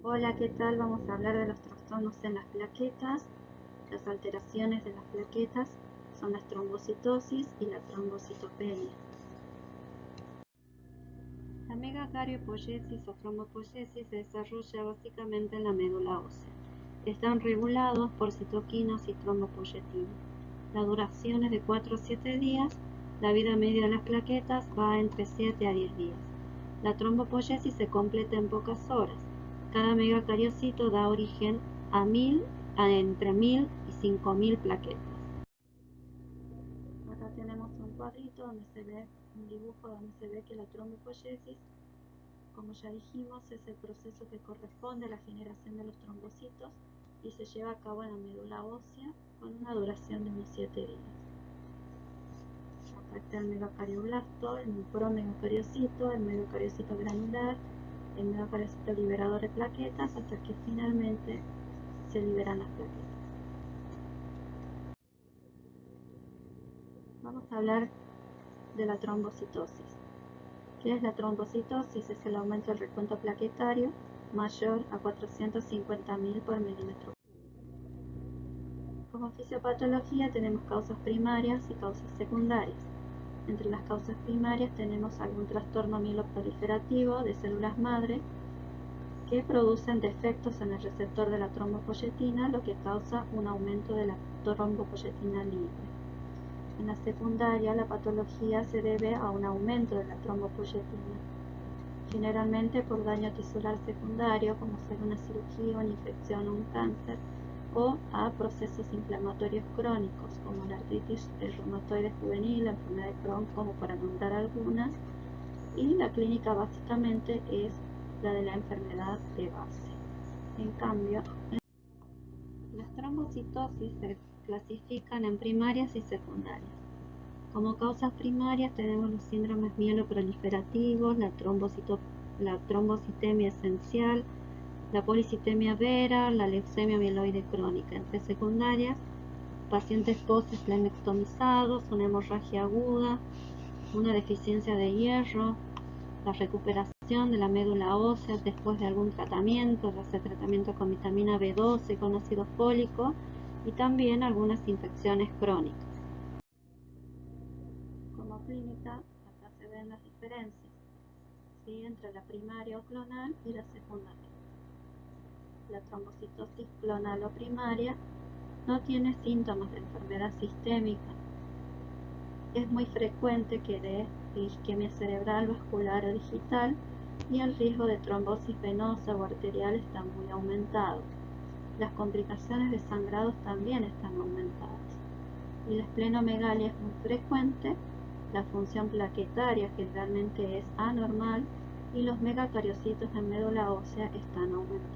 Hola, ¿qué tal? Vamos a hablar de los trastornos en las plaquetas. Las alteraciones de las plaquetas son las trombocitosis y la trombocitopenia. La megacariopoiesis o trombopoiesis se desarrolla básicamente en la médula ósea. Están regulados por citoquinas y trombopoietina. La duración es de 4 a 7 días. La vida media de las plaquetas va entre 7 a 10 días. La trombopoiesis se completa en pocas horas. Cada megacariocito da origen a entre 1000 y 5000 plaquetas. Acá tenemos un cuadrito donde se ve un dibujo donde se ve que la trombopoiesis, como ya dijimos, es el proceso que corresponde a la generación de los trombocitos y se lleva a cabo en la médula ósea con una duración de unos 7 días. Acá está el megacarioblasto, el promegacariocito, el megacariocito granular, el megacariocito liberador de plaquetas, hasta que finalmente se liberan las plaquetas. Vamos a hablar de la trombocitosis. ¿Qué es la trombocitosis? Es el aumento del recuento plaquetario mayor a 450.000 por milímetro. Como fisiopatología tenemos causas primarias y causas secundarias. Entre las causas primarias tenemos algún trastorno mieloproliferativo de células madre que producen defectos en el receptor de la trombopoietina, lo que causa un aumento de la trombopoietina libre. En la secundaria, la patología se debe a un aumento de la trombopoietina, generalmente por daño tisular secundario, como ser una cirugía, una infección o un cáncer, o a procesos inflamatorios crónicos, como la artritis reumatoide juvenil, la enfermedad de Crohn, como para nombrar algunas, y la clínica básicamente es la de la enfermedad de base. En cambio, las trombocitosis se clasifican en primarias y secundarias. Como causas primarias tenemos los síndromes mieloproliferativos, la trombocitemia esencial, la policitemia vera, la leucemia mieloide crónica. Entre secundarias, pacientes post-esplenectomizados, una hemorragia aguda, una deficiencia de hierro, la recuperación de la médula ósea después de algún tratamiento, ya sea tratamiento con vitamina B12, con ácido fólico, y también algunas infecciones crónicas. Como clínica, acá se ven las diferencias, ¿sí?, entre la primaria o clonal y la secundaria. La trombocitosis clonal o primaria no tiene síntomas de enfermedad sistémica. Es muy frecuente que dé isquemia cerebral, vascular o digital, y el riesgo de trombosis venosa o arterial está muy aumentado. Las complicaciones de sangrados también están aumentadas. Y la esplenomegalia es muy frecuente, la función plaquetaria generalmente es anormal y los megacariocitos en médula ósea están aumentados.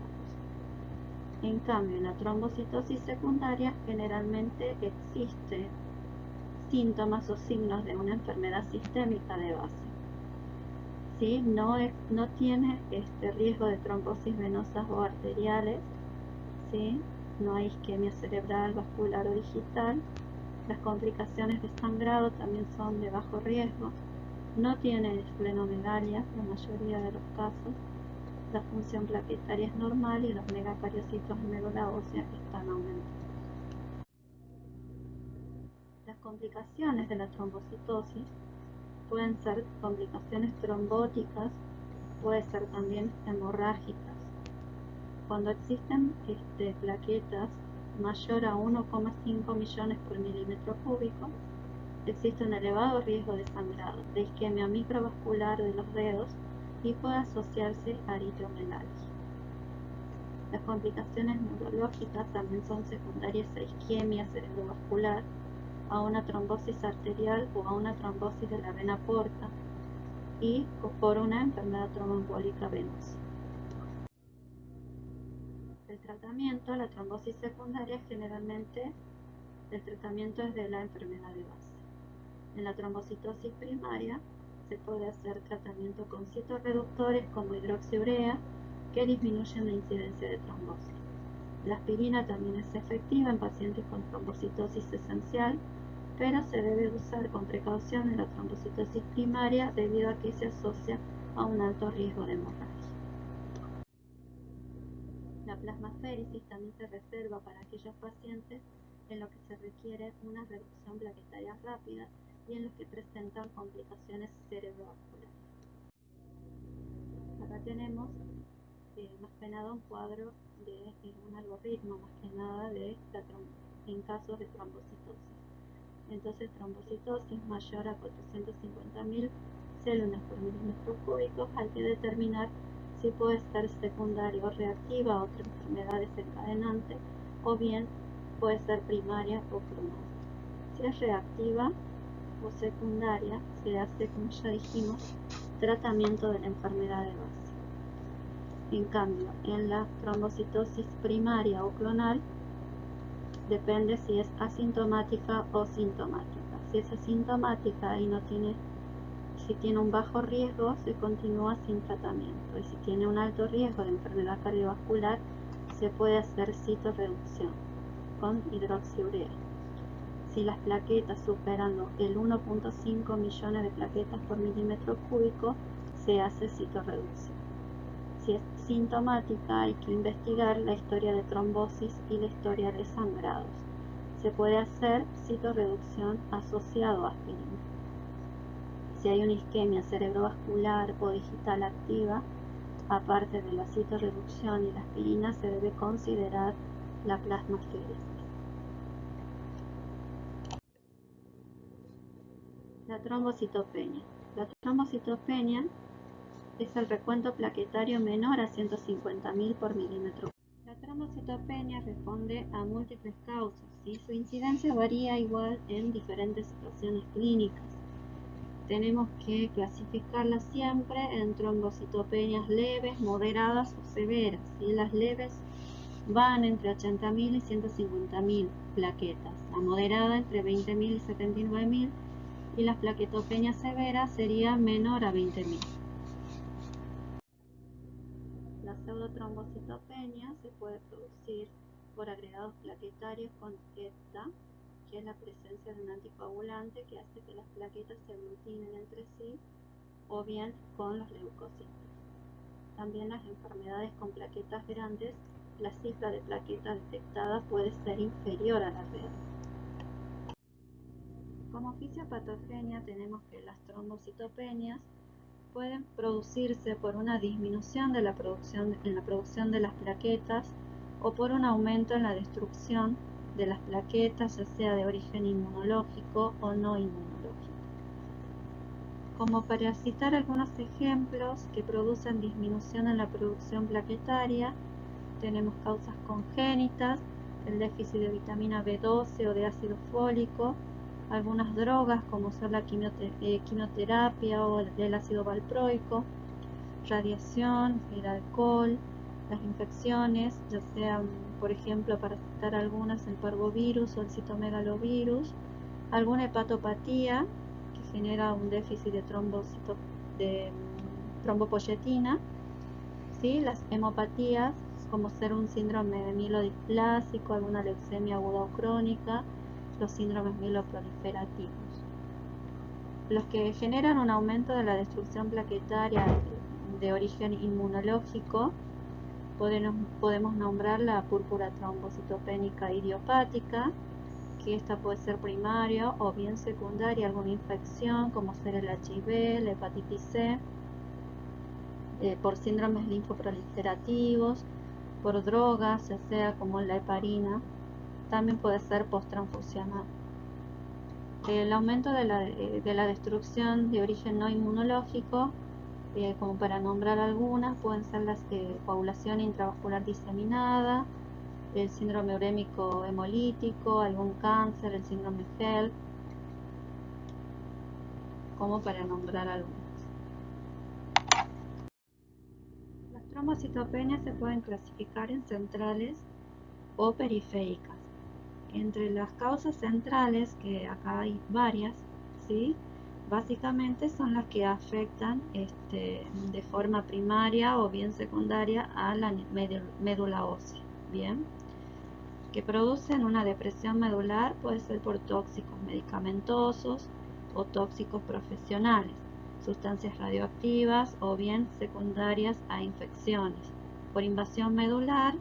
En cambio, en la trombocitosis secundaria generalmente existe síntomas o signos de una enfermedad sistémica de base. ¿Sí? No tiene riesgo de trombosis venosas o arteriales, ¿sí? No hay isquemia cerebral, vascular o digital. Las complicaciones de sangrado también son de bajo riesgo. No tiene esplenomegalia la mayoría de los casos. La función plaquetaria es normal y los megacariocitos en médula ósea están aumentados. Las complicaciones de la trombocitosis pueden ser complicaciones trombóticas, puede ser también hemorrágicas. Cuando existen plaquetas mayor a 1,5 millones por milímetro cúbico, existe un elevado riesgo de sangrado, de isquemia microvascular de los dedos y puede asociarse a eritromelalgia. Las complicaciones neurológicas también son secundarias a isquemia cerebrovascular, a una trombosis arterial o a una trombosis de la vena porta y por una enfermedad tromboembólica venosa. El tratamiento, la trombosis secundaria, generalmente el tratamiento es de la enfermedad de base. En la trombocitosis primaria se puede hacer tratamiento con citorreductores como hidroxiurea que disminuyen la incidencia de trombosis. La aspirina también es efectiva en pacientes con trombocitosis esencial, pero se debe usar con precaución en la trombocitosis primaria debido a que se asocia a un alto riesgo de hemorragia. plasmaféresis también se reserva para aquellos pacientes en los que se requiere una reducción plaquetaria rápida y en los que presentan complicaciones cerebrovasculares. Acá tenemos más que nada un cuadro de un algoritmo, más que nada en casos de trombocitosis. Entonces, trombocitosis mayor a 450.000 células por milímetro cúbico, hay que determinar si puede ser secundaria o reactiva a otra enfermedad desencadenante, o bien puede ser primaria o clonal. Si es reactiva o secundaria, se hace, como ya dijimos, tratamiento de la enfermedad de base. En cambio, en la trombocitosis primaria o clonal, depende si es asintomática o sintomática. Si es asintomática y si tiene un bajo riesgo, se continúa sin tratamiento. Y si tiene un alto riesgo de enfermedad cardiovascular, se puede hacer citorreducción con hidroxiurea. Si las plaquetas superan el 1.5 millones de plaquetas por milímetro cúbico, se hace citorreducción. Si es sintomática, hay que investigar la historia de trombosis y la historia de sangrados. Se puede hacer citorreducción asociado a aspirina. Si hay una isquemia cerebrovascular o digital activa, aparte de la citorreducción y la aspirina, se debe considerar la plasmaféresis. La trombocitopenia. La trombocitopenia es el recuento plaquetario menor a 150.000 por milímetro. La trombocitopenia responde a múltiples causas y su incidencia varía igual en diferentes situaciones clínicas. Tenemos que clasificarla siempre en trombocitopenias leves, moderadas o severas. Las leves van entre 80.000 y 150.000 plaquetas, la moderada entre 20.000 y 79.000 y las plaquetopenias severas sería menor a 20.000. La pseudotrombocitopenia se puede producir por agregados plaquetarios con EPTA, que es la presencia de un anticoagulante que hace que las plaquetas se aglutinen entre sí, o bien con los leucocitos. También las enfermedades con plaquetas grandes, la cifra de plaquetas detectadas puede ser inferior a la real. Como fisiopatogenia tenemos que las trombocitopenias pueden producirse por una disminución de la producción de las plaquetas o por un aumento en la destrucción de las plaquetas, ya sea de origen inmunológico o no inmunológico. Como para citar algunos ejemplos que producen disminución en la producción plaquetaria, tenemos causas congénitas, el déficit de vitamina B12 o de ácido fólico, algunas drogas como son la quimioterapia o el ácido valproico, radiación, el alcohol, las infecciones, ya sean, por ejemplo, para citar algunas, el parvovirus o el citomegalovirus, alguna hepatopatía que genera un déficit de trombopoyetina, ¿sí? Las hemopatías, como ser un síndrome de mielodisplásico, alguna leucemia aguda o crónica, los síndromes mieloproliferativos. Los que generan un aumento de la destrucción plaquetaria de origen inmunológico, podemos nombrar la púrpura trombocitopénica idiopática, que esta puede ser primaria o bien secundaria, alguna infección como ser el HIV, la hepatitis C, por síndromes linfoproliferativos, por drogas, ya sea como la heparina, también puede ser posttransfusional. El aumento de la destrucción de origen no inmunológico, como para nombrar algunas, pueden ser la coagulación intravascular diseminada, el síndrome urémico hemolítico, algún cáncer, el síndrome HELLP, como para nombrar algunas. Las trombocitopenias se pueden clasificar en centrales o periféricas. Entre las causas centrales, que acá hay varias, ¿sí? Básicamente son las que afectan de forma primaria o bien secundaria a la médula ósea, ¿bien? Que producen una depresión medular, puede ser por tóxicos medicamentosos o tóxicos profesionales, sustancias radioactivas o bien secundarias a infecciones, por invasión medular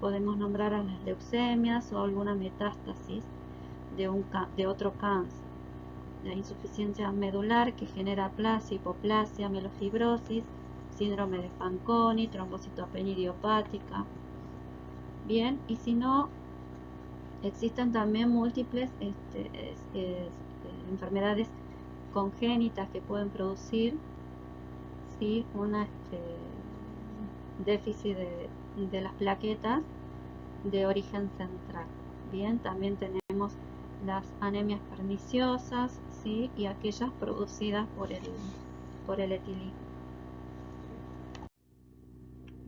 podemos nombrar a las leucemias o alguna metástasis de otro cáncer. La insuficiencia medular que genera aplasia, hipoplasia, mielofibrosis, síndrome de Fanconi, trombocitopenia idiopática. Bien, y si no, existen también múltiples enfermedades congénitas que pueden producir, ¿sí?, un déficit de las plaquetas de origen central. Bien, también tenemos las anemias perniciosas, ¿sí?, y aquellas producidas por el etilismo.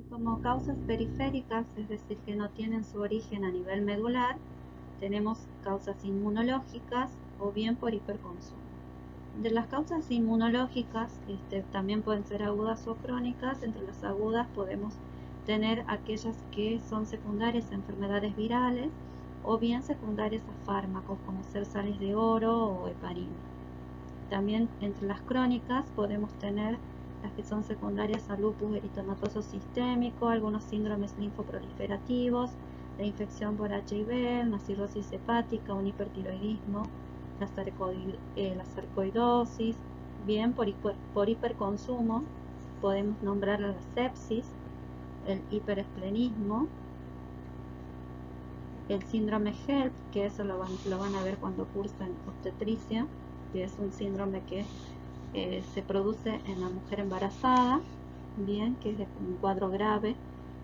Como causas periféricas, es decir, que no tienen su origen a nivel medular, tenemos causas inmunológicas o bien por hiperconsumo. De las causas inmunológicas, también pueden ser agudas o crónicas. Entre las agudas podemos tener aquellas que son secundarias a enfermedades virales o bien secundarias a fármacos como ser sales de oro o heparina. También entre las crónicas podemos tener las que son secundarias a lupus eritematoso sistémico, algunos síndromes linfoproliferativos, la infección por HIV, una cirrosis hepática, un hipertiroidismo, la sarcoidosis. Bien, por hiperconsumo podemos nombrar la sepsis, el hiperesplenismo, el síndrome HELP, que eso lo van a ver cuando cursen obstetricia, que es un síndrome que se produce en la mujer embarazada, bien, que es de un cuadro grave.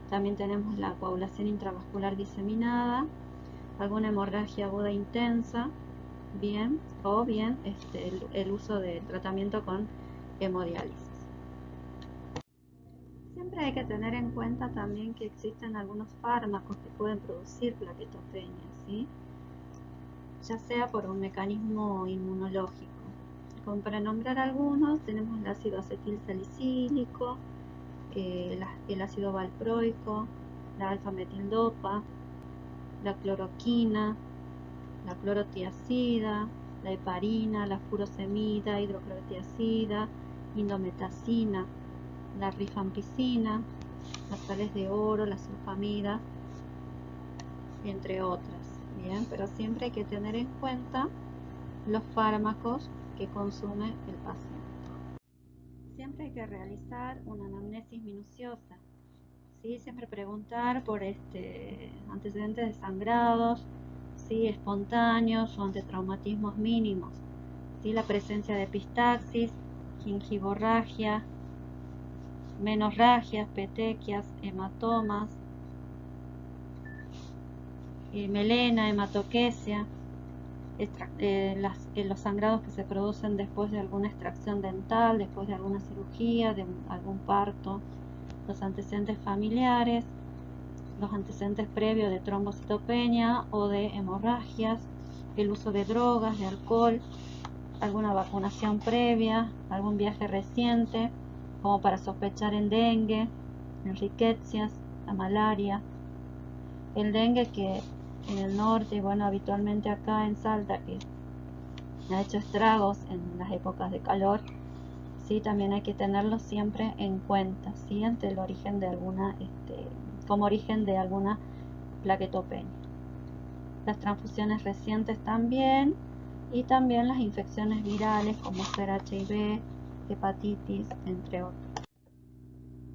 También tenemos la coagulación intravascular diseminada, alguna hemorragia aguda intensa, bien, o bien el uso de tratamiento con hemodiálisis. Siempre hay que tener en cuenta también que existen algunos fármacos que pueden producir plaquetopenia, ¿sí?, ya sea por un mecanismo inmunológico. Como para nombrar algunos, tenemos el ácido acetil salicílico, el ácido valproico, la alfa-metildopa, la cloroquina, la clorotiazida, la heparina, la furosemida, hidroclorotiazida, indometacina, la rifampicina, las sales de oro, la sulfamida, entre otras. Bien, pero siempre hay que tener en cuenta los fármacos que consume el paciente. Siempre hay que realizar una anamnesis minuciosa, ¿sí? Siempre preguntar por antecedentes de sangrados, ¿sí?, espontáneos o ante traumatismos mínimos, ¿sí?, la presencia de epistaxis, gingivorragia, menorragias, petequias, hematomas, melena, hematoquesia, los sangrados que se producen después de alguna extracción dental, después de alguna cirugía, de algún parto, los antecedentes familiares, los antecedentes previos de trombocitopenia o de hemorragias, el uso de drogas, de alcohol, alguna vacunación previa, algún viaje reciente, como para sospechar en dengue, en riquecias, la malaria. El dengue, que en el norte, bueno, habitualmente acá en Salta, que ha hecho estragos en las épocas de calor, sí, también hay que tenerlo siempre en cuenta, sí, ante el origen de alguna, como origen de alguna plaquetopenia. Las transfusiones recientes también, y también las infecciones virales como ser HIV, hepatitis, entre otros.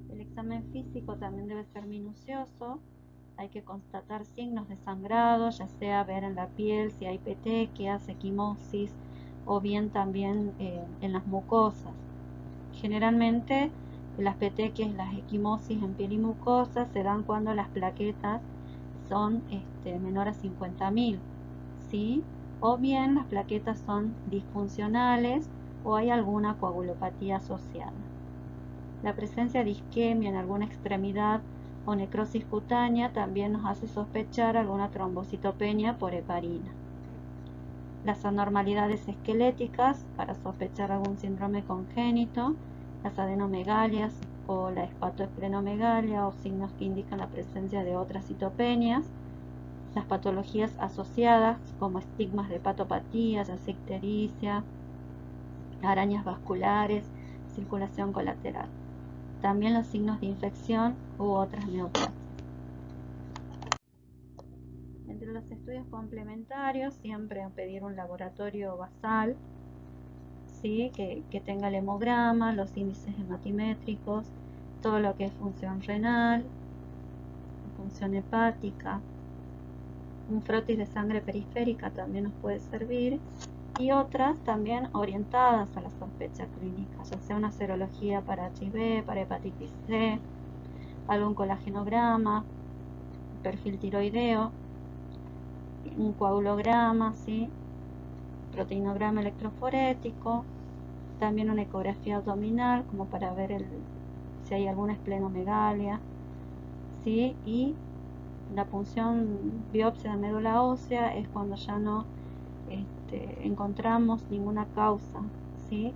El examen físico también debe ser minucioso. Hay que constatar signos de sangrado, ya sea ver en la piel si hay petequias, equimosis o bien también en las mucosas. Generalmente las petequias y las equimosis en piel y mucosa se dan cuando las plaquetas son menor a 50.000, ¿sí?, o bien las plaquetas son disfuncionales o hay alguna coagulopatía asociada. La presencia de isquemia en alguna extremidad o necrosis cutánea también nos hace sospechar alguna trombocitopenia por heparina. Las anormalidades esqueléticas para sospechar algún síndrome congénito, las adenomegalias o la hepatoesplenomegalia o signos que indican la presencia de otras citopenias, las patologías asociadas como estigmas de hepatopatía, ya sea ictericia, arañas vasculares, circulación colateral. También los signos de infección u otras neoplasias. Entre los estudios complementarios, siempre pedir un laboratorio basal, ¿sí? que tenga el hemograma, los índices hematimétricos, todo lo que es función renal, función hepática. Un frotis de sangre periférica también nos puede servir, y otras también orientadas a la sospecha clínica, ya sea una serología para HIV, para hepatitis C, algún colagenograma, perfil tiroideo, un coagulograma, ¿sí? Proteinograma electroforético, también una ecografía abdominal como para ver si hay alguna esplenomegalia, ¿sí? Y la punción biopsia de médula ósea es cuando ya no encontramos ninguna causa, ¿sí?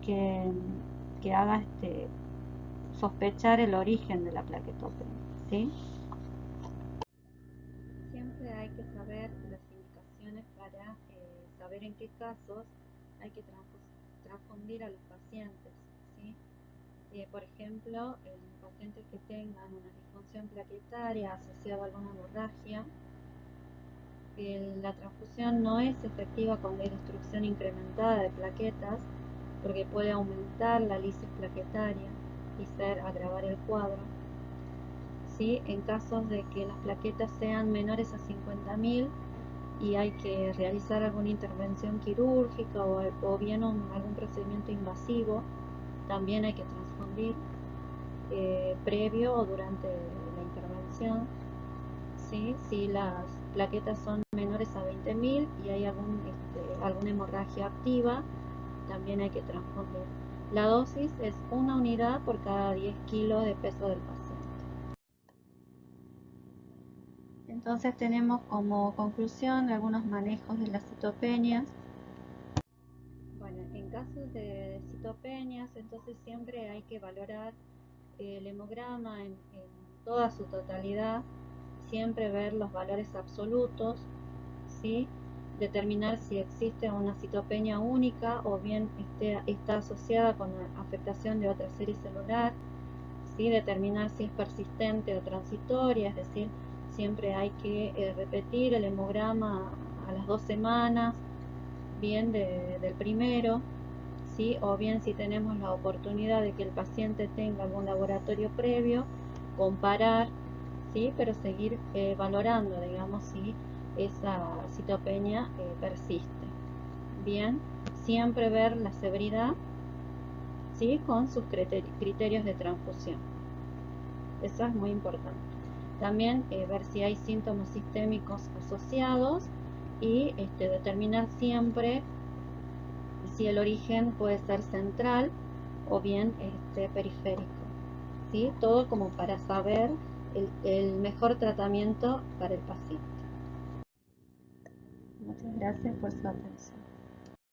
que haga sospechar el origen de la plaquetopenia, ¿sí? Siempre hay que saber las indicaciones para saber en qué casos hay que transfundir a los pacientes, ¿sí? Por ejemplo, en pacientes que tengan una disfunción plaquetaria asociada a alguna hemorragia, la transfusión no es efectiva con la destrucción incrementada de plaquetas, porque puede aumentar la lisis plaquetaria y agravar el cuadro. ¿Sí? En casos de que las plaquetas sean menores a 50.000 y hay que realizar alguna intervención quirúrgica o bien algún procedimiento invasivo, también hay que transfundir previo o durante la intervención. ¿Sí? Si las plaquetas son menores a 20.000 y hay alguna hemorragia activa, también hay que transfundir. La dosis es 1 unidad por cada 10 kilos de peso del paciente. Entonces tenemos como conclusión algunos manejos de las citopenias. Bueno, en casos de citopenias, entonces siempre hay que valorar el hemograma en toda su totalidad, siempre ver los valores absolutos, ¿sí? Determinar si existe una citopenia única o bien está asociada con afectación de otra serie celular, ¿sí? Determinar si es persistente o transitoria, es decir, siempre hay que repetir el hemograma a las 2 semanas, bien del primero, ¿sí? O bien si tenemos la oportunidad de que el paciente tenga algún laboratorio previo, comparar, ¿sí? Pero seguir valorando, digamos, si esa citopenia persiste. Bien, siempre ver la severidad, ¿sí? Con sus criterios de transfusión. Eso es muy importante. También ver si hay síntomas sistémicos asociados y determinar siempre si el origen puede ser central o bien periférico, ¿sí? Todo como para saber el mejor tratamiento para el paciente. Muchas gracias por su atención.